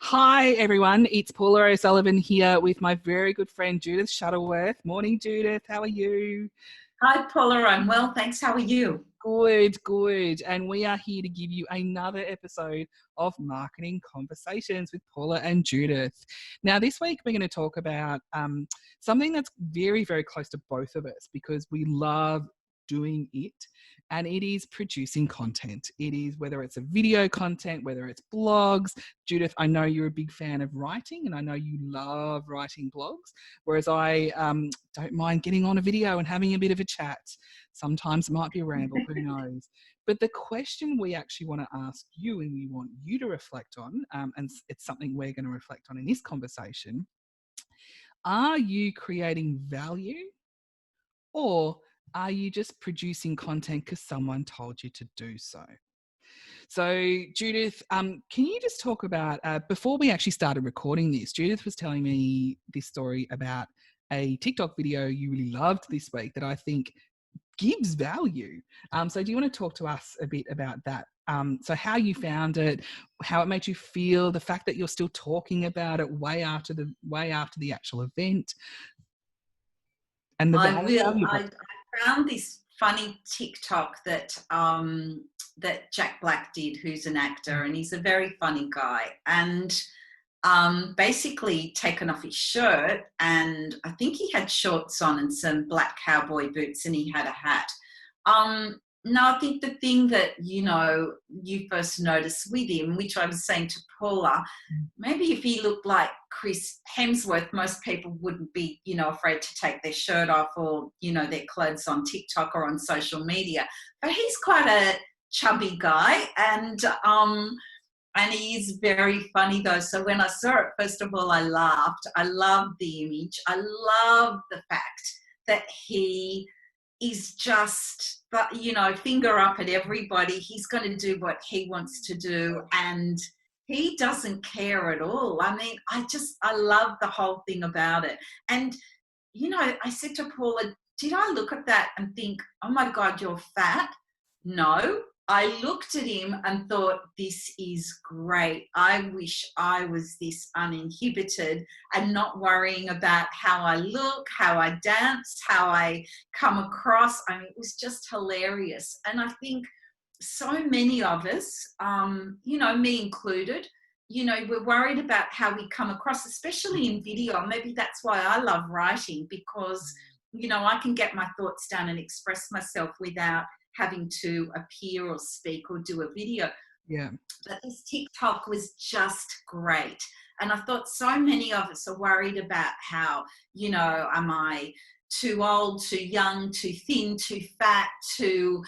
Hi everyone, it's Paula O'Sullivan here with my very good friend Judith Shuttleworth. Morning Judith, how are you? Hi Paula, I'm well, thanks. How are you? Good. And we are here to give you another episode of Marketing Conversations with Paula and Judith. Now this week we're going to talk about something that's very, very close to both of us because we love doing it, and it is producing content. It is whether it's a video content, whether it's blogs. Judith, I know you're a big fan of writing and I know you love writing blogs, whereas I don't mind getting on a video and having a bit of a chat. Sometimes it might be a ramble, who knows. But the question we actually want to ask you and we want you to reflect on, and it's something we're going to reflect on in this conversation, are you creating value or are you just producing content because someone told you to do so? So Judith, can you just talk about, before we actually started recording this, Judith was telling me this story about a TikTok video you really loved this week that I think gives value. So do you want to talk to us a bit about that? So how you found it, how it made you feel, the fact that you're still talking about it way after the actual event, and the value. I found this funny TikTok that that Jack Black did, who's an actor, and he's a very funny guy. And basically taken off his shirt, and I think he had shorts on and some black cowboy boots, and he had a hat. No, I think the thing that, you first noticed with him, which I was saying to Paula, maybe if he looked like Chris Hemsworth, most people wouldn't be, afraid to take their shirt off or, their clothes on TikTok or on social media. But he's quite a chubby guy, and he is very funny though. So when I saw it, first of all, I laughed. I loved the image. I love the fact that he is just, finger up at everybody. He's going to do what he wants to do, and he doesn't care at all. I mean, I love the whole thing about it. And, I said to Paula, did I look at that and think, oh my God, you're fat? No. I looked at him and thought, this is great. I wish I was this uninhibited and not worrying about how I look, how I dance, how I come across. I mean, it was just hilarious. And I think so many of us, me included, we're worried about how we come across, especially in video. Maybe that's why I love writing, because, I can get my thoughts down and express myself without having to appear or speak or do a video. Yeah. But this TikTok was just great. And I thought so many of us are worried about how, am I too old, too young, too thin, too fat, too,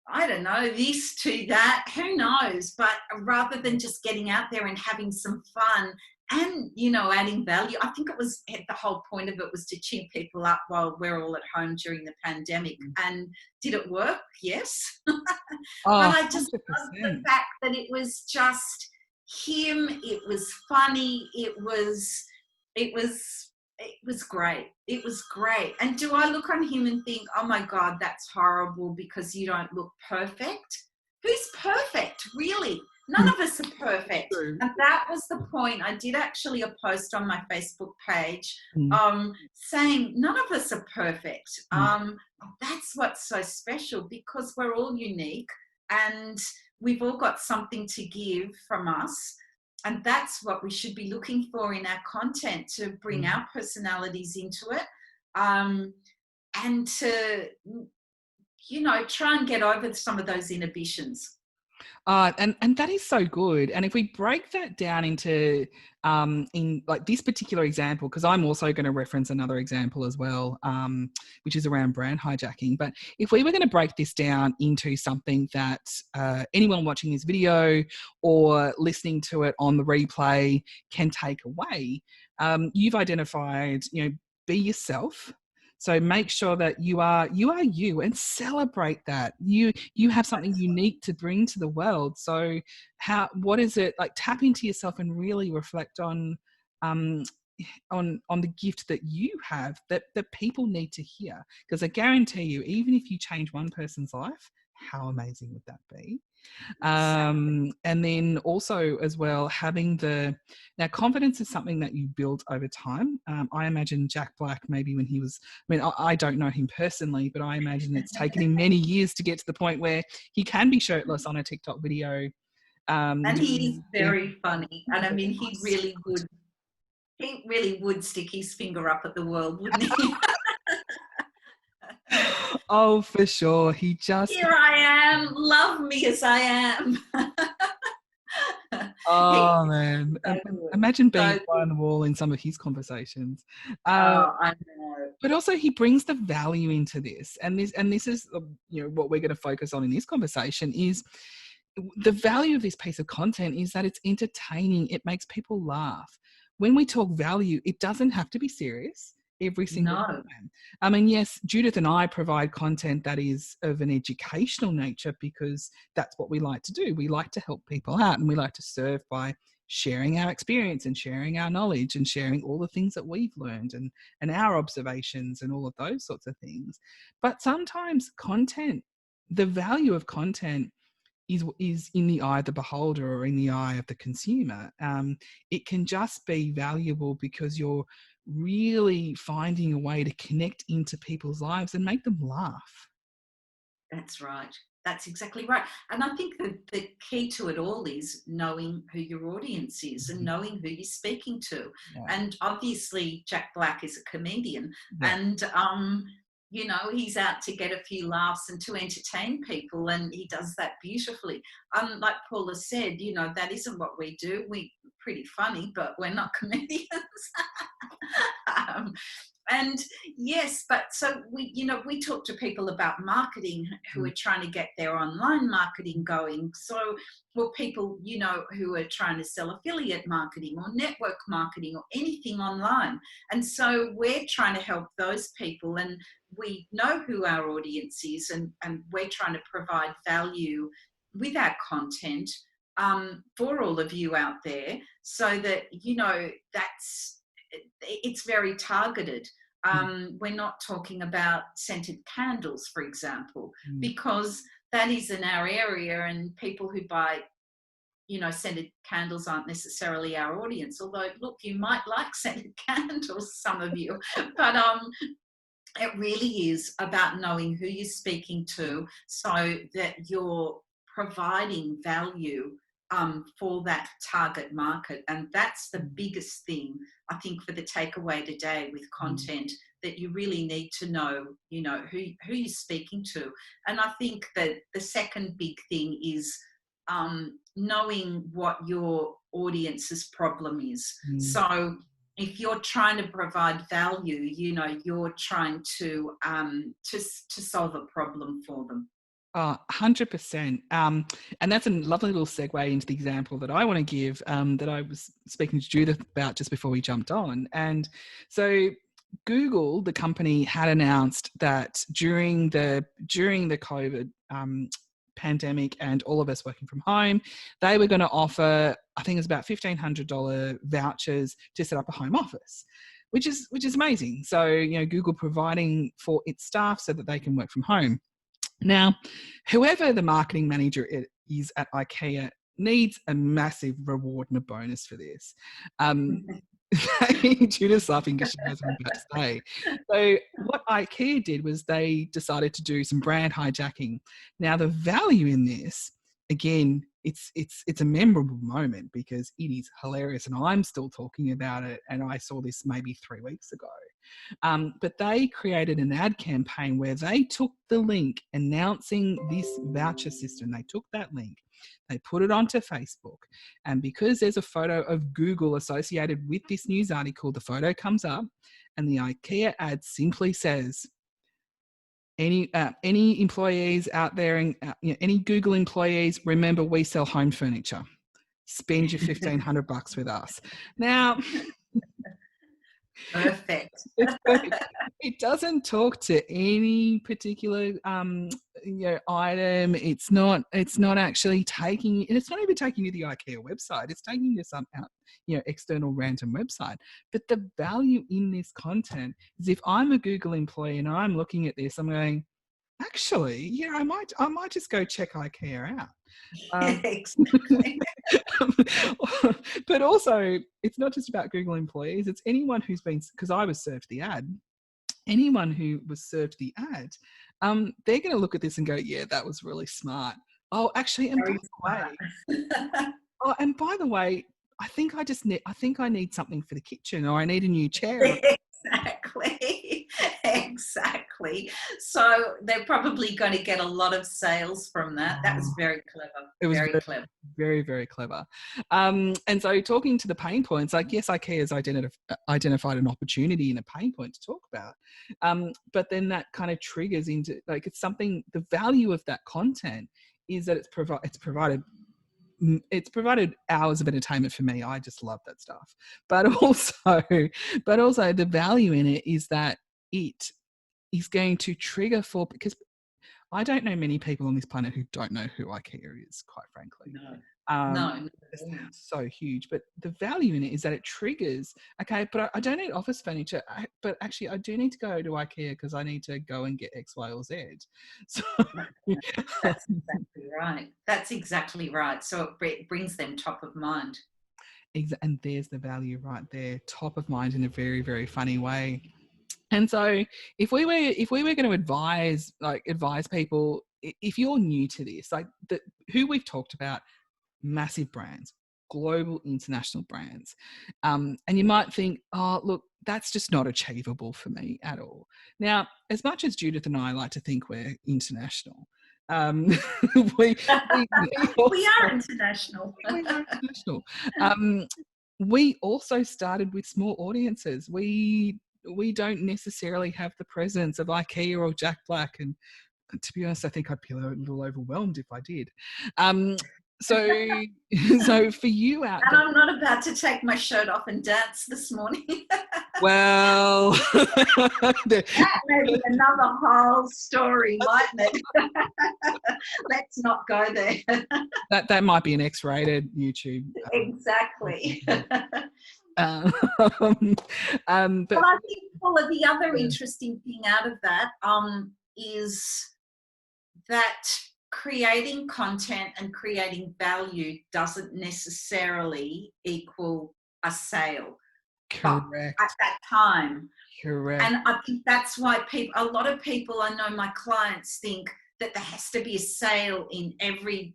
I don't know, this, to that, who knows? But rather than just getting out there and having some fun and, adding value, I think the whole point of it was to cheer people up while we're all at home during the pandemic. And did it work? Yes. But I just loved the fact that it was just him. It was funny. It was great. It was great. And do I look on him and think, oh my God, that's horrible because you don't look perfect? Who's perfect, really? None of us are perfect. And that was the point. I did actually a post on my Facebook page saying none of us are perfect. That's what's so special, because we're all unique and we've all got something to give from us. And that's what we should be looking for in our content, to bring our personalities into it, and to, try and get over some of those inhibitions. And that is so good. And if we break that down into in like this particular example, because I'm also going to reference another example as well, which is around brand hijacking. But if we were going to break this down into something that anyone watching this video or listening to it on the replay can take away, you've identified, be yourself. So make sure that you are you and celebrate that. You have something unique to bring to the world. So what is it like? Tap into yourself and really reflect on the gift that you have that people need to hear. Because I guarantee you, even if you change one person's life, how amazing would that be? Exactly. And then also as well, now confidence is something that you build over time. I imagine Jack Black, maybe when he was, I mean, I don't know him personally, but I imagine it's taken him many years to get to the point where he can be shirtless on a TikTok video. And he is Doing very funny. And I mean, he really would stick his finger up at the world, wouldn't he? Oh, for sure. He just, Here I am, love me as I am. oh He, man. so good. Imagine being So fly good. on the wall in some of his conversations. Oh, I know. But also he brings the value into this. And this is, what we're going to focus on in this conversation is the value of this piece of content is that it's entertaining. It makes people laugh. When we talk value, it doesn't have to be serious every single No, time. I mean, yes, Judith and I provide content that is of an educational nature because that's what we like to do. We like to help people out and we like to serve by sharing our experience and sharing our knowledge and sharing all the things that we've learned and our observations and all of those sorts of things. But sometimes the value of content is in the eye of the beholder or in the eye of the consumer. It can just be valuable because you're really finding a way to connect into people's lives and make them laugh. that's right. That's exactly right. And I think that the key to it all is knowing who your audience is and knowing who you're speaking to. Yeah, And obviously, Jack Black is a comedian, yeah, and he's out to get a few laughs and to entertain people, and he does that beautifully. Like Paula said, that isn't what we do. We're pretty funny, but we're not comedians. um, and yes, but so we talk to people about marketing who mm, are trying to get their online marketing going. So, well, people, who are trying to sell affiliate marketing or network marketing or anything online. And so we're trying to help those people, and we know who our audience is, and we're trying to provide value with our content for all of you out there, so that it's very targeted. mm, We're not talking about scented candles, for example, mm. because that is in our area, and people who buy scented candles aren't necessarily our audience. Although, look, you might like scented candles, some of you, but it really is about knowing who you're speaking to so that you're providing value for that target market. And that's the biggest thing, I think, for the takeaway today with content, that you really need to know, who you're speaking to. And I think that the second big thing is knowing what your audience's problem is. Mm. So if you're trying to provide value, you're trying to solve a problem for them. 100%. And that's a lovely little segue into the example that I want to give, that I was speaking to Judith about just before we jumped on. And so Google, the company, had announced that during the COVID pandemic and all of us working from home, they were going to offer, I think it was about $1,500 vouchers to set up a home office, which is amazing. So, Google providing for its staff so that they can work from home. Now, whoever the marketing manager is at IKEA needs a massive reward and a bonus for this. Judith's laughing because she knows what I'm about to say. So what IKEA did was they decided to do some brand hijacking. Now, the value in this, again, it's a memorable moment because it is hilarious, and I'm still talking about it, and I saw this maybe 3 weeks ago. But they created an ad campaign where they took the link announcing this voucher system. They took that link, they put it onto Facebook, and because there's a photo of Google associated with this news article, the photo comes up, and the IKEA ad simply says, any employees out there, and any Google employees, remember we sell home furniture. Spend your $1,500 with us. Now, Perfect. it doesn't talk to any particular item. It's not actually taking, and it's not even taking you to the IKEA website. It's taking you to some external random website. But the value in this content is, if I'm a Google employee and I'm looking at this, I'm going, Actually, yeah, I might just go check IKEA out. Um, Exactly. but also, it's not just about Google employees. It's anyone who's been, because I was served the ad. Anyone who was served the ad, they're going to look at this and go, "Yeah, that was really smart." Oh, actually, and by Very the smart. way, I think I need something for the kitchen, or I need a new chair. Exactly. Exactly. So they're probably going to get a lot of sales from that. That was very clever. It was Very very, clever. very, very clever. And so talking to the pain points, like, yes, IKEA has identified an opportunity and a pain point to talk about. But then that kind of triggers into, like, it's something, the value of that content is that it's provided hours of entertainment for me. I just love that stuff. But also the value in it is that it is going to trigger for, because I don't know many people on this planet who don't know who IKEA is, quite frankly. No. Um, No. they're so huge, but the value in it is that it triggers, okay, but I don't need office furniture, but actually I do need to go to IKEA because I need to go and get X, Y, or Z. So That's exactly right. That's exactly right. So it brings them top of mind. and there's the value right there, top of mind in a very, very funny way. And so if we were going to advise people, if you're new to this, like who we've talked about, massive brands, global international brands, and you might think, oh, look, that's just not achievable for me at all. Now, as much as Judith and I like to think we're international, um, we, We also, are international. we are international. We also started with small audiences. We don't necessarily have the presence of IKEA or Jack Black, and to be honest, I think I'd be a little overwhelmed if I did. So, so for you out And there, I'm not about to take my shirt off and dance this morning. well, That may be another whole story, mightn't it? Let's not go there. that might be an X-rated YouTube. Exactly. Um, but Well, I think, Paula, the other yeah, interesting thing out of that is that creating content and creating value doesn't necessarily equal a sale. But at correct, that time, correct. and I think that's why a lot of people, I know my clients, think that there has to be a sale in every,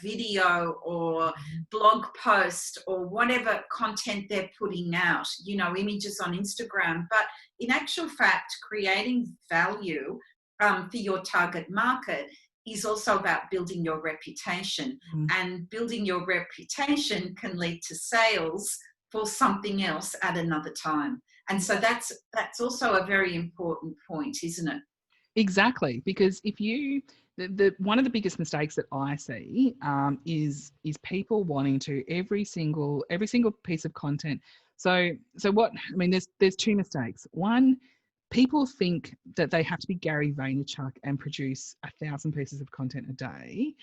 video or blog post or whatever content they're putting out, images on Instagram. But in actual fact, creating value for your target market is also about building your reputation. And building your reputation can lead to sales for something else at another time. And so that's also a very important point, isn't it? Exactly, because if you the one of the biggest mistakes that I see is people wanting to every single piece of content. So what I mean, there's two mistakes. One, people think that they have to be Gary Vaynerchuk and produce 1,000 pieces of content a day.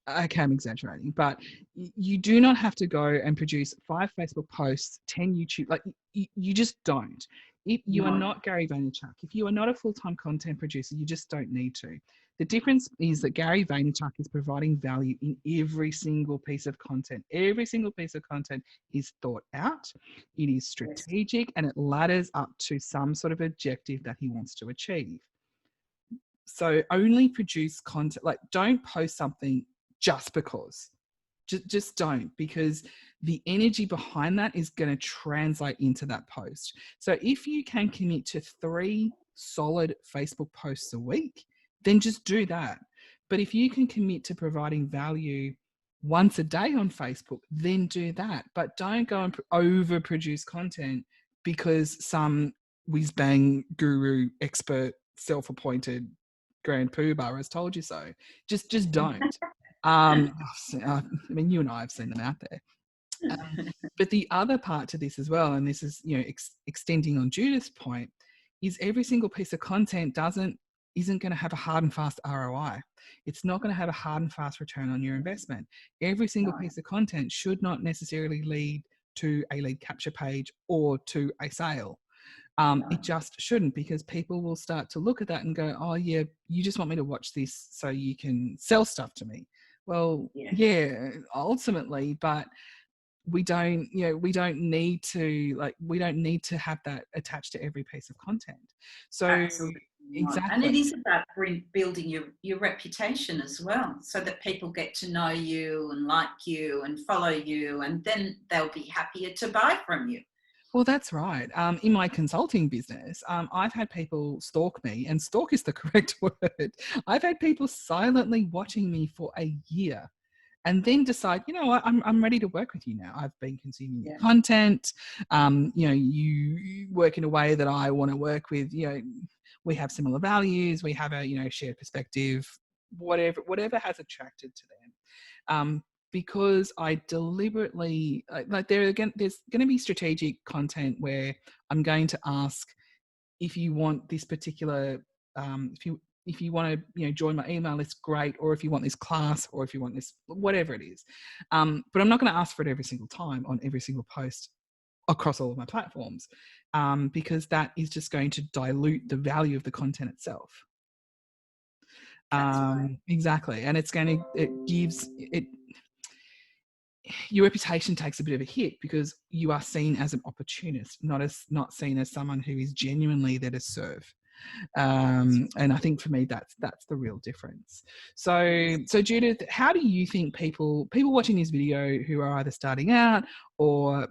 Okay, I'm exaggerating, but you do not have to go and produce 5 Facebook posts, 10 YouTube. Like you just don't. If you are No. not Gary Vaynerchuk, if you are not a full-time content producer, you just don't need to. The difference is that Gary Vaynerchuk is providing value in every single piece of content. Every single piece of content is thought out, it is Yes. strategic, and it ladders up to some sort of objective that he wants to achieve. So only produce content, like don't post something just because. Just don't, because the energy behind that is going to translate into that post. So if you can commit to 3 solid Facebook posts a week, then just do that. But if you can commit to providing value once a day on Facebook, then do that. But don't go and overproduce content because some whiz bang guru expert self-appointed grand poobah has told you so. Just don't. I mean, you and I have seen them out there. But the other part to this as well, and this is extending on Judith's point, is every single piece of content isn't going to have a hard and fast ROI. It's not going to have a hard and fast return on your investment. Every single piece of content should not necessarily lead to a lead capture page or to a sale. It just shouldn't, because people will start to look at that and go, oh yeah, you just want me to watch this so you can sell stuff to me. Well, yeah, ultimately, but we don't need to have that attached to every piece of content. So Absolutely. exactly. And it is about building your reputation as well, so that people get to know you and like you and follow you, and then they'll be happier to buy from you. Well, that's right. In my consulting business, I've had people stalk me, and stalk is the correct word. I've had people silently watching me for a year and then decide, you know what, I'm ready to work with you now. I've been consuming your content. You work in a way that I want to work with. We have similar values. We have a shared perspective. Whatever has attracted to them. Because I deliberately there's going to be strategic content where I'm going to ask if you want this particular if you want to join my email list, great, or if you want this class, or if you want this, whatever it is, but I'm not going to ask for it every single time on every single post across all of my platforms, because that is just going to dilute the value of the content itself. Right. Exactly. And your reputation takes a bit of a hit because you are seen as an opportunist, not seen as someone who is genuinely there to serve. And I think for me that's the real difference. So Judith, how do you think people watching this video who are either starting out or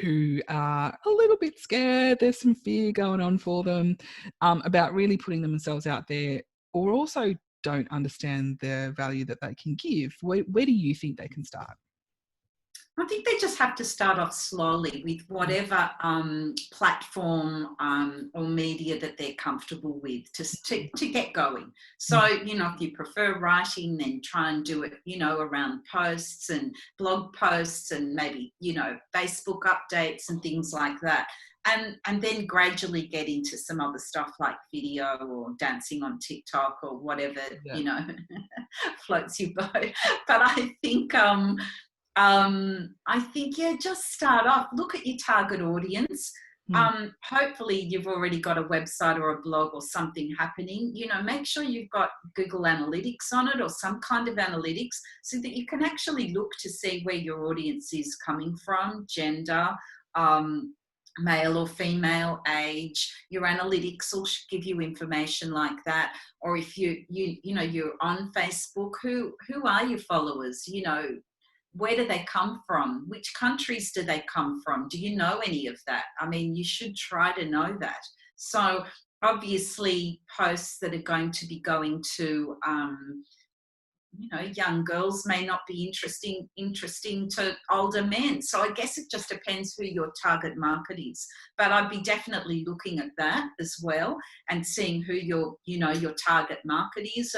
who are a little bit scared, there's some fear going on for them, about really putting themselves out there, or also don't understand the value that they can give, where do you think they can start? I think they just have to start off slowly with whatever platform or media that they're comfortable with to get going. So, if you prefer writing, then try and do it, around posts and blog posts and maybe, Facebook updates and things like that. And then gradually get into some other stuff like video or dancing on TikTok or whatever, floats your boat. But I think, just start off, look at your target audience. Hopefully you've already got a website or a blog or something happening. Make sure you've got Google Analytics on it or some kind of analytics so that you can actually look to see where your audience is coming from, gender, male or female, age. Your analytics will give you information like that. Or if you're on Facebook, who are your followers? Where do they come from? Which countries do they come from? Do you know any of that? I mean, you should try to know that. So obviously posts that are going to be going to, young girls may not be interesting to older men. So I guess it just depends who your target market is. But I'd be definitely looking at that as well and seeing who your target market is,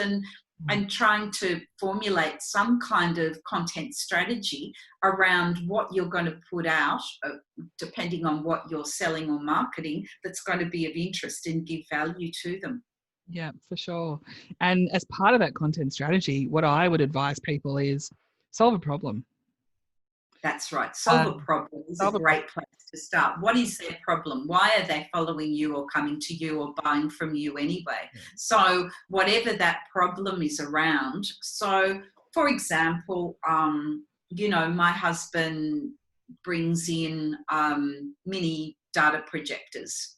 and trying to formulate some kind of content strategy around what you're going to put out, depending on what you're selling or marketing, that's going to be of interest and give value to them. Yeah, for sure. And as part of that content strategy, what I would advise people is solve a problem. That's right. Solve a problem is a great place to start. What is their problem? Why are they following you or coming to you or buying from you anyway? So whatever that problem is around. So, for example, my husband brings in mini data projectors,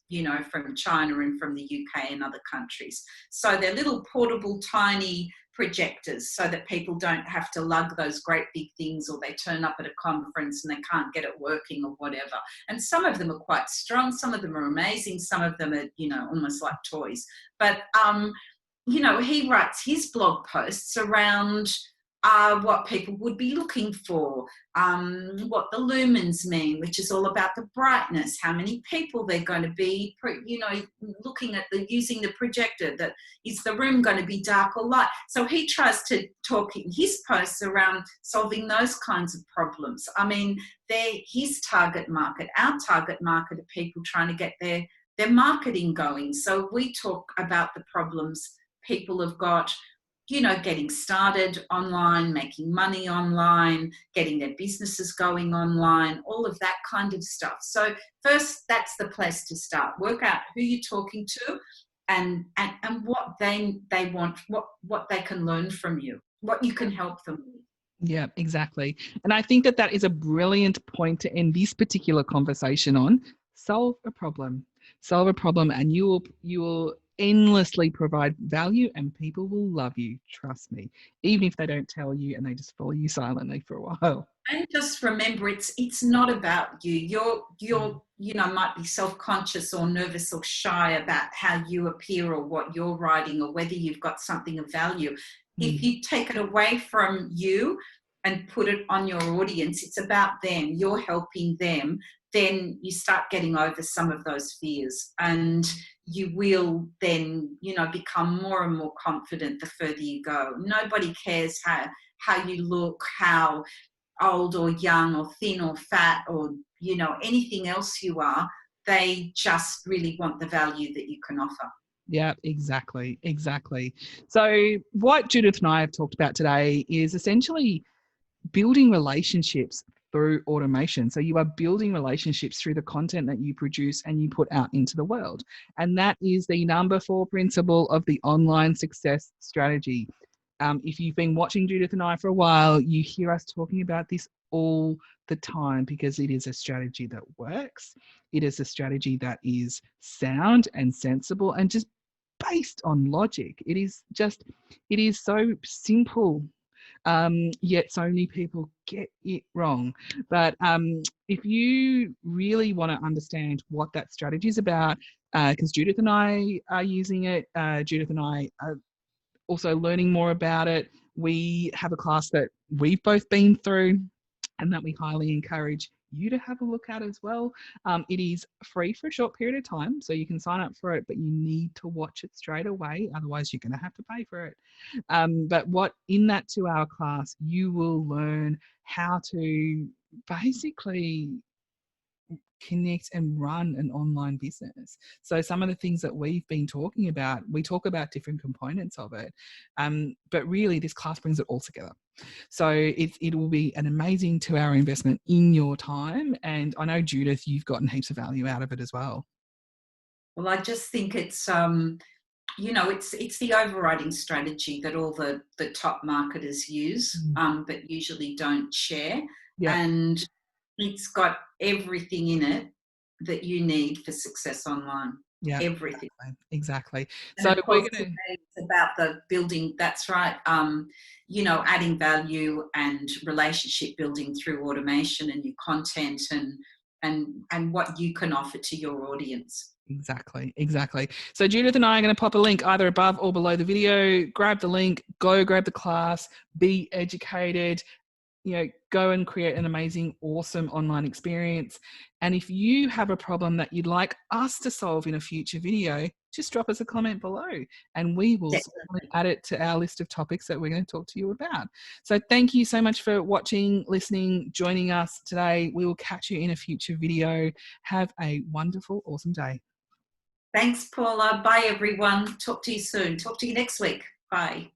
from China and from the UK and other countries. So they're little portable, tiny projectors so that people don't have to lug those great big things, or they turn up at a conference and they can't get it working or whatever. And some of them are quite strong, some of them are amazing, some of them are, almost like toys. But, he writes his blog posts around what people would be looking for, what the lumens mean, which is all about the brightness, how many people they're going to be, looking at using the projector, that is the room going to be dark or light. So he tries to talk in his posts around solving those kinds of problems. I mean, they're his target market. Our target market are people trying to get their marketing going. So we talk about the problems people have got getting started online, making money online, getting their businesses going online, all of that kind of stuff. So first, that's the place to start. Work out who you're talking to and what they want, what they can learn from you, what you can help them with. Yeah, exactly. And I think that is a brilliant point to end this particular conversation on. Solve a problem. Solve a problem, and you will endlessly provide value, and people will love you. Trust me, even if they don't tell you and they just follow you silently for a while. And just remember, it's not about you. You're might be self-conscious or nervous or shy about how you appear or what you're writing or whether you've got something of value. If you take it away from you and put it on your audience, it's about them, you're helping them, then you start getting over some of those fears, and you will then, become more and more confident the further you go. Nobody cares how you look, how old or young or thin or fat or, anything else you are. They just really want the value that you can offer. Yeah, exactly. So what Judith and I have talked about today is essentially building relationships through automation. So you are building relationships through the content that you produce and you put out into the world. And that is the number 4 principle of the online success strategy. If you've been watching Judith and I for a while, you hear us talking about this all the time because it is a strategy that works. It is a strategy that is sound and sensible and just based on logic. It is so simple, yet so many people get it wrong. But if you really want to understand what that strategy is about, because Judith and I are using it, Judith and I are also learning more about it. We have a class that we've both been through and that we highly encourage you to have a look at as well. It is free for a short period of time, so you can sign up for it, but you need to watch it straight away. Otherwise, you're going to have to pay for it. But in that 2-hour class, you will learn how to basically connect and run an online business. So some of the things that we've been talking about, we talk about different components of it, but really this class brings it all together. So it will be an amazing 2-hour investment in your time. And I know, Judith, you've gotten heaps of value out of it as well. Well, I just think it's it's the overriding strategy that all the top marketers use, but usually don't share. Yeah. And it's got everything in it that you need for success online. Yeah, everything. Exactly. And So of course, today it's about the building. That's right. Adding value and relationship building through automation and your content and what you can offer to your audience. Exactly. So Judith and I are going to pop a link either above or below the video. Grab the link, go grab the class, be educated, go and create an amazing, awesome online experience. And if you have a problem that you'd like us to solve in a future video, just drop us a comment below and we will certainly add it to our list of topics that we're going to talk to you about. So thank you so much for watching, listening, joining us today. We will catch you in a future video. Have a wonderful, awesome day. Thanks, Paula. Bye, everyone. Talk to you soon. Talk to you next week. Bye.